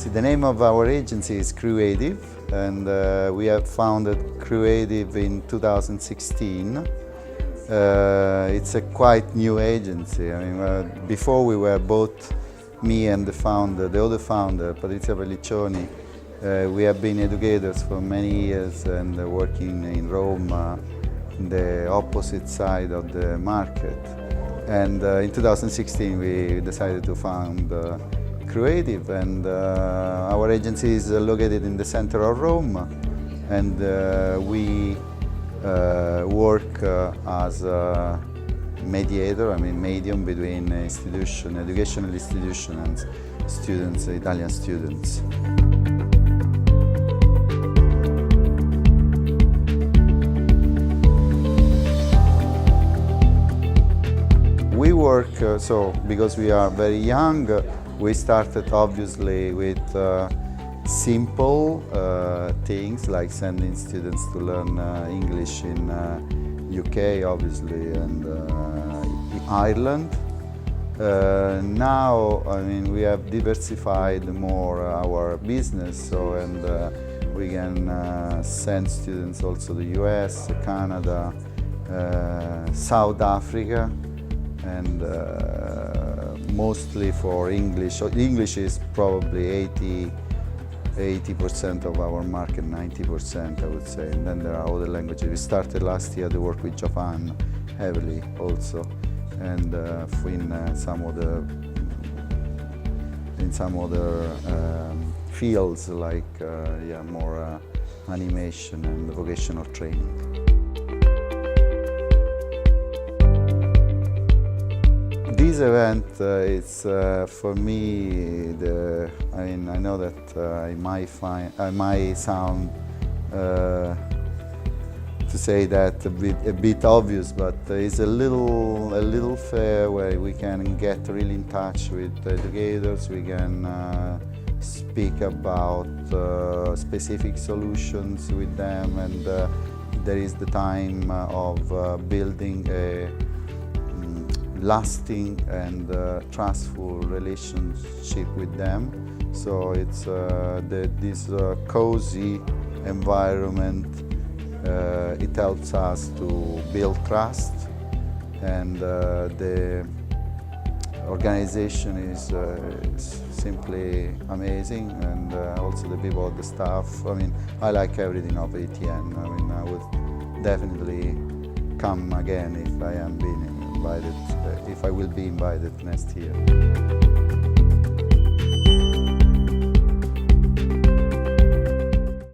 See, the name of our agency is Crewative, and we have founded Crewative in 2016. It's a quite new agency. I mean, before we were both me and the other founder, Patrizia Pelliccioni. We have been educators for many years and working in Rome, in the opposite side of the market. And in 2016 we decided to found Crewative, and our agency is located in the center of Rome, and we work as a mediator, medium between educational institution and students, Italian students. We work, because we are very young, we started obviously with simple things like sending students to learn English in UK, obviously, and Ireland. Now, we have diversified more our business, and we can send students also to US, Canada, South Africa, and mostly for English. English is probably 80% of our market, 90% I would say, and then there are other languages. We started last year to work with Japan heavily also, and in some other fields like more animation and vocational training. This event is for me I know that I might sound to say that a bit obvious, but it's a little fair where we can get really in touch with educators. We can speak about specific solutions with them, and there is the time of building a lasting and trustful relationship with them. So it's this cozy environment. It helps us to build trust, and the organization is simply amazing, and also the people, the staff. I like everything of ETN. I would definitely come again if I am being invited, if I will be invited next year.